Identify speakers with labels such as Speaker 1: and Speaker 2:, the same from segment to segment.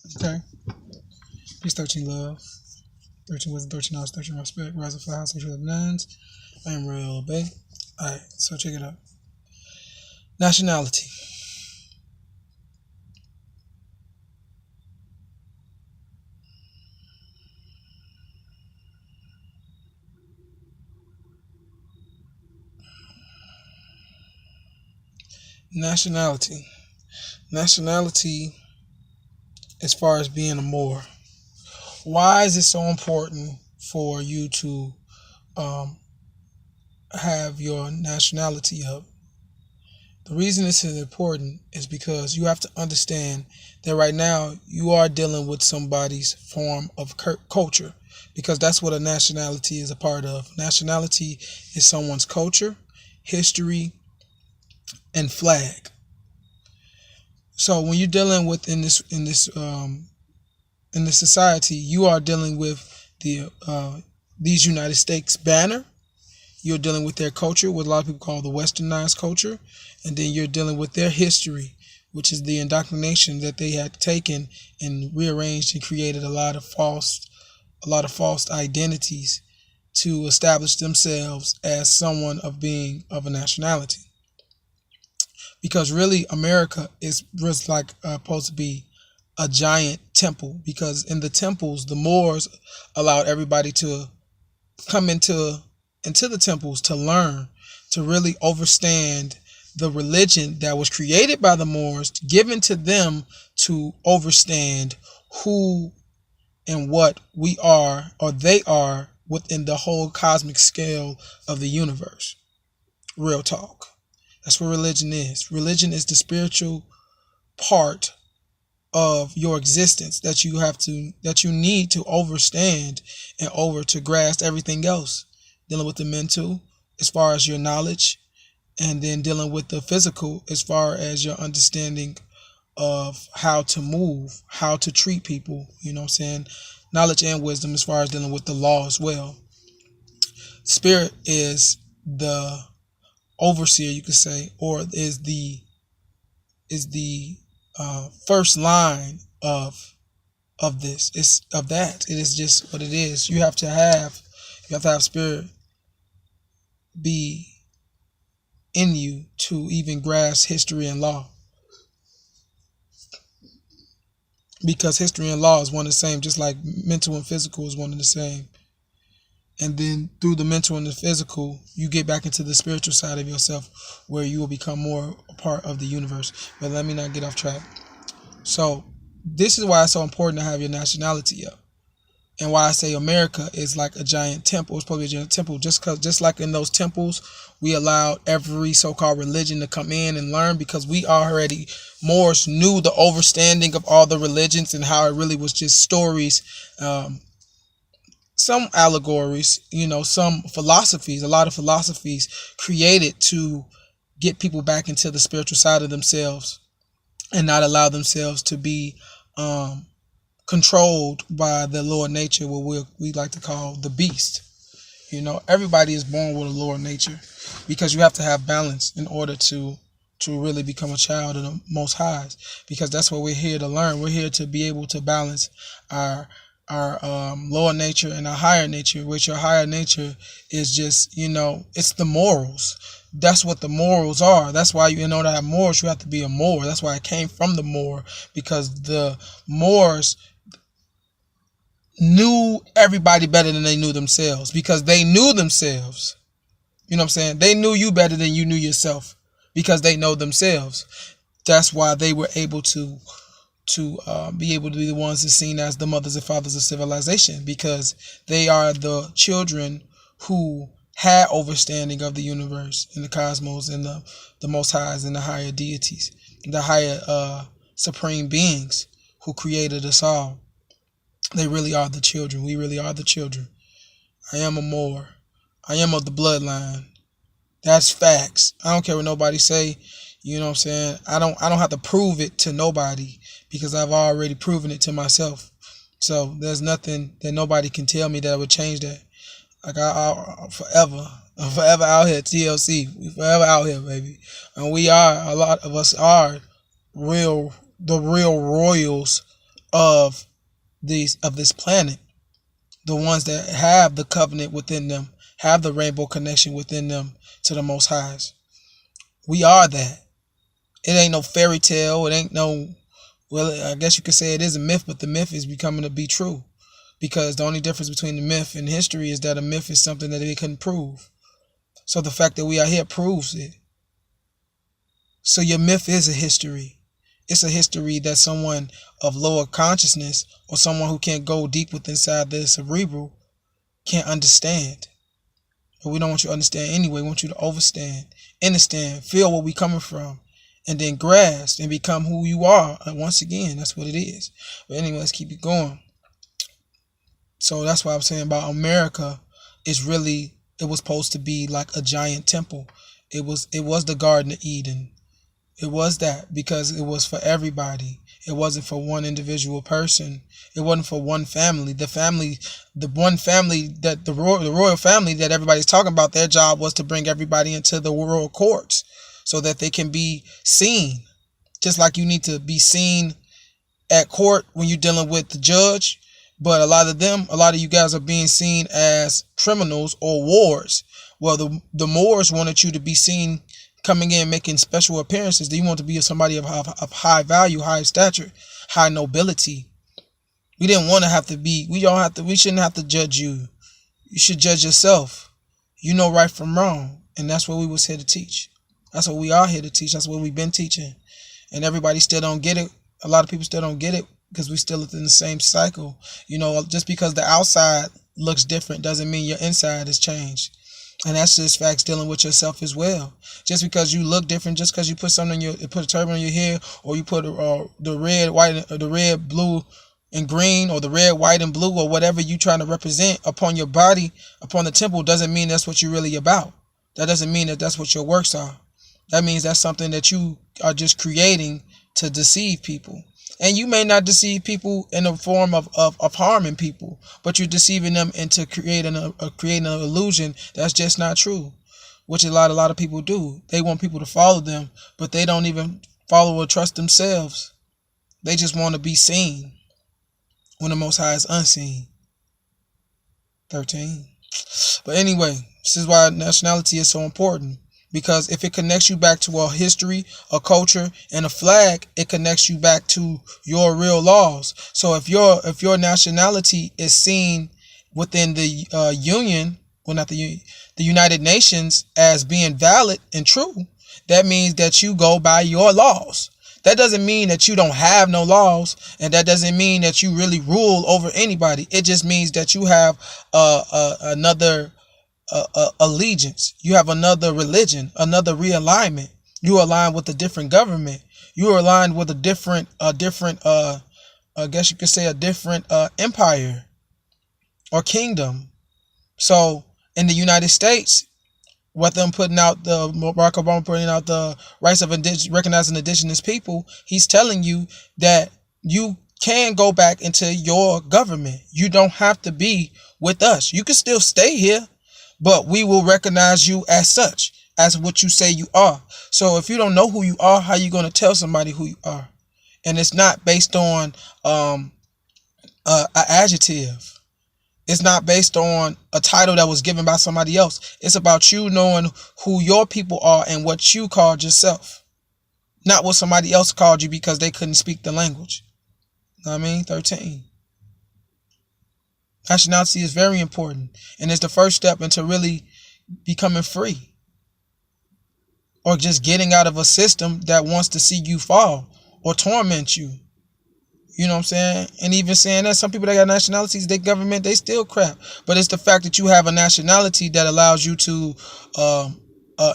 Speaker 1: Okay. Peace, 13 love. 13 wisdom, 13 knowledge, 13 respect. Rise of fly house, 6 nuns. I am Real Bay. Alright, so check it out. Nationality. Nationality. Nationality, as far as being a Moor. Why is it so important for you to um, have your nationality up? The reason this is important is because you have to understand that right now you are dealing with somebody's form of culture, because that's what a nationality is a part of. Nationality is someone's culture, history, and flag. So when you're dealing with in this society, you are dealing with these United States banner. You're dealing with their culture, what a lot of people call the westernized culture, and then you're dealing with their history, which is the indoctrination that they had taken and rearranged and created a lot of false identities to establish themselves as someone of being of a nationality. Because really, America is just like supposed to be a giant temple, because in the temples, the Moors allowed everybody to come into the temples to learn, to really understand the religion that was created by the Moors, given to them to understand who and what we are, or they are, within the whole cosmic scale of the universe. Real talk. That's what religion is. Religion is the spiritual part of your existence that you need to understand and over to grasp everything else, dealing with the mental as far as your knowledge, and then dealing with the physical as far as your understanding of how to move, how to treat people, you know what I'm saying? Knowledge and wisdom as far as dealing with the law as well. Spirit is the overseer, you could say, or is the first line of this. It's of that. It is just what it is. You have to have spirit be in you to even grasp history and law, because history and law is one and the same, just like mental and physical is one and the same. And then through the mental and the physical, you get back into the spiritual side of yourself, where you will become more a part of the universe. But let me not get off track. So this is why it's so important to have your nationality up, and why I say America is like a giant temple. It's probably a giant temple, just like in those temples, we allowed every so-called religion to come in and learn, because we already Moors knew the understanding of all the religions and how it really was just stories, some allegories, some philosophies, a lot of philosophies created to get people back into the spiritual side of themselves and not allow themselves to be controlled by the lower nature, what we like to call the beast. Everybody is born with a lower nature, because you have to have balance in order to really become a child of the Most Highs, because that's what we're here to learn. We're here to be able to balance our lower nature and our higher nature, which your higher nature is just, it's the morals. That's what the morals are. That's why, in order to have morals, you have to be a Moor. That's why it came from the Moor, because the Moors knew everybody better than they knew themselves, because they knew themselves. You know what I'm saying? They knew you better than you knew yourself, because they know themselves. That's why they were able to be able to be the ones that's seen as the mothers and fathers of civilization, because they are the children who had understanding of the universe and the cosmos and the Most Highs and the higher deities, the higher supreme beings who created us all. They really are the children. We really are the children. I am a Moor. I am of the bloodline. That's facts. I don't care what nobody say. You know what I'm saying? I don't have to prove it to nobody, because I've already proven it to myself. So there's nothing that nobody can tell me that would change that. Like I'm forever out here, TLC. We forever out here, baby. And a lot of us are the real royals of this planet, the ones that have the covenant within them, have the rainbow connection within them to the Most Highs. We are that. It ain't no fairy tale. It ain't no, well, I guess you could say it is a myth, but the myth is becoming to be true. Because the only difference between the myth and history is that a myth is something that they couldn't prove. So the fact that we are here proves it. So your myth is a history. It's a history that someone of lower consciousness or someone who can't go deep within inside the cerebral can't understand. But we don't want you to understand anyway. We want you to overstand, understand, feel where we coming from, and then grasp and become who you are. And once again, that's what it is. But anyway, let's keep it going. So that's why I'm saying about America is really, it was supposed to be like a giant temple. It was the Garden of Eden. It was that because it was for everybody. It wasn't for one individual person. It wasn't for one family. The one family that the royal family that everybody's talking about, their job was to bring everybody into the royal courts so that they can be seen. Just like you need to be seen at court when you're dealing with the judge. But a lot of you guys are being seen as criminals or wards. Well, the Moors wanted you to be seen coming in, making special appearances. They want to be somebody of high value, high stature, high nobility. We didn't want to have to be, we shouldn't have to judge you. You should judge yourself. You know right from wrong. And that's what we was here to teach. That's what we are here to teach. That's what we've been teaching. And everybody still don't get it. A lot of people still don't get it because we still in the same cycle. You know, just because the outside looks different doesn't mean your inside has changed. And that's just facts dealing with yourself as well. Just because you look different, just because you put something put a turban on your head, or you put the red, white, or the red, blue, and green, or the red, white, and blue, or whatever you trying to represent upon your body, upon the temple, doesn't mean that's what you're really about. That doesn't mean that that's what your works are. That means that's something that you are just creating to deceive people. And you may not deceive people in the form of harming people, but you're deceiving them into creating an illusion that's just not true, which a lot of people do. They want people to follow them, but they don't even follow or trust themselves. They just want to be seen when the Most High is unseen. 13. But anyway, this is why nationality is so important. Because if it connects you back to a history, a culture, and a flag, it connects you back to your real laws. So if your nationality is seen within the Union, well, not the United Nations, as being valid and true, that means that you go by your laws. That doesn't mean that you don't have no laws, and that doesn't mean that you really rule over anybody. It just means that you have another allegiance. You have another religion, another realignment. You align with a different government. You are aligned with a different I guess you could say a different empire or kingdom. So in the United States, with them putting out Barack Obama putting out the rights of recognizing indigenous people, he's telling you that you can go back into your government. You don't have to be with us. You can still stay here, but we will recognize you as such, as what you say you are. So if you don't know who you are, how are you going to tell somebody who you are? And it's not based on an adjective. It's not based on a title that was given by somebody else. It's about you knowing who your people are and what you called yourself. Not what somebody else called you because they couldn't speak the language. You know what I mean? 13. Nationality is very important. And it's the first step into really becoming free. Or just getting out of a system that wants to see you fall or torment you. You know what I'm saying? And even saying that some people that got nationalities, their government, they still crap. But it's the fact that you have a nationality that allows you to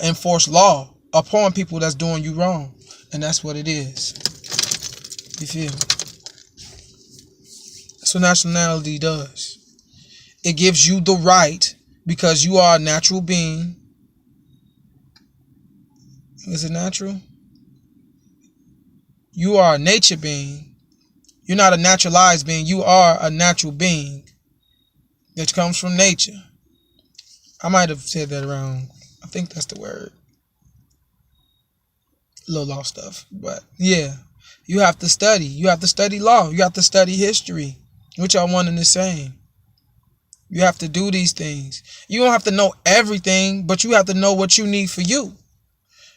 Speaker 1: enforce law upon people that's doing you wrong. And that's what it is. You feel? That's what nationality does. It gives you the right, because you are a natural being. Is it natural? You are a nature being. You're not a naturalized being. You are a natural being that comes from nature. I might have said that wrong. I think that's the word. A little lost stuff. But yeah. You have to study. You have to study law. You have to study history, which are one and the same. You have to do these things. You don't have to know everything, but you have to know what you need for you.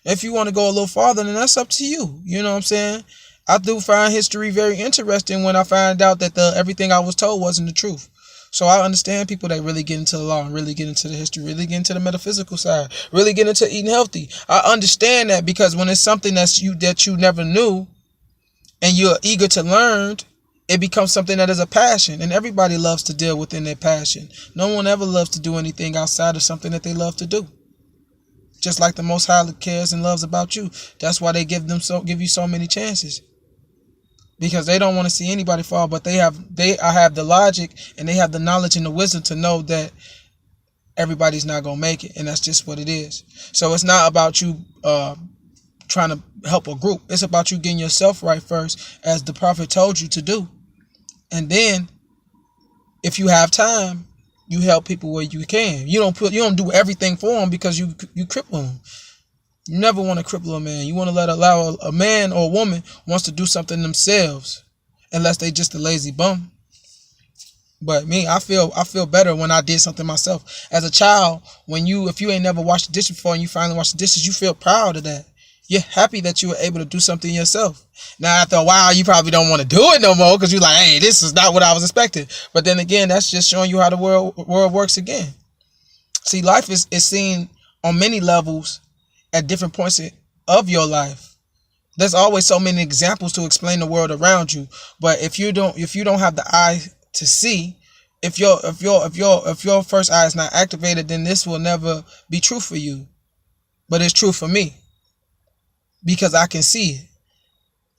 Speaker 1: If you want to go a little farther, then that's up to you. You know what I'm saying? I do find history very interesting when I find out that everything I was told wasn't the truth. So I understand people that really get into the law and really get into the history, really get into the metaphysical side, really get into eating healthy. I understand that, because when it's something that you never knew and you're eager to learn, it becomes something that is a passion, and everybody loves to deal within their passion. No one ever loves to do anything outside of something that they love to do. Just like the Most High cares and loves about you. That's why they give you so many chances. Because they don't want to see anybody fall, but I have the logic and they have the knowledge and the wisdom to know that everybody's not gonna make it, and that's just what it is. So it's not about you trying to help a group. It's about you getting yourself right first, as the prophet told you to do. And then, if you have time, you help people where you can. You don't do everything for them, because you cripple them. You never want to cripple a man. You want to allow a man or a woman wants to do something themselves, unless they just a lazy bum. But me, I feel better when I did something myself. As a child, if you ain't never washed the dishes before and you finally wash the dishes, you feel proud of that. You're happy that you were able to do something yourself. Now, after a while, you probably don't want to do it no more, because you're like, hey, this is not what I was expecting. But then again, that's just showing you how the world works again. See, life is seen on many levels at different points of your life. There's always so many examples to explain the world around you. But if you don't have the eye to see, if your first eye is not activated, then this will never be true for you. But it's true for me, because I can see it.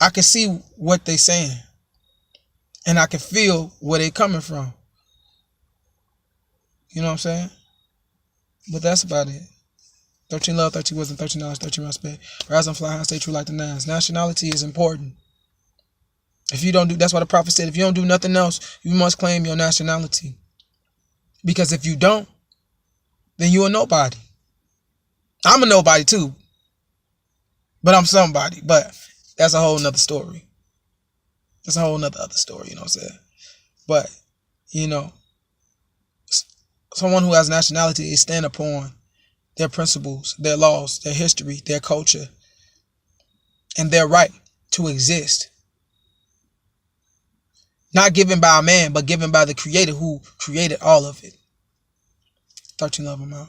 Speaker 1: I can see what they're saying, and I can feel where they're coming from. You know what I'm saying? But that's about it. 13 love, 13 wisdom, 13 knowledge, 13 respect. Rise and fly high, stay true like the nines. Nationality is important. If you don't do, that's why the prophet said, if you don't do nothing else, you must claim your nationality. Because if you don't, then you're a nobody. I'm a nobody too, but I'm somebody. But that's a whole nother story. That's a whole nother other story, you know what I'm saying? But, someone who has nationality is stand upon their principles, their laws, their history, their culture, and their right to exist. Not given by a man, but given by the Creator who created all of it. 13 love, I'm out.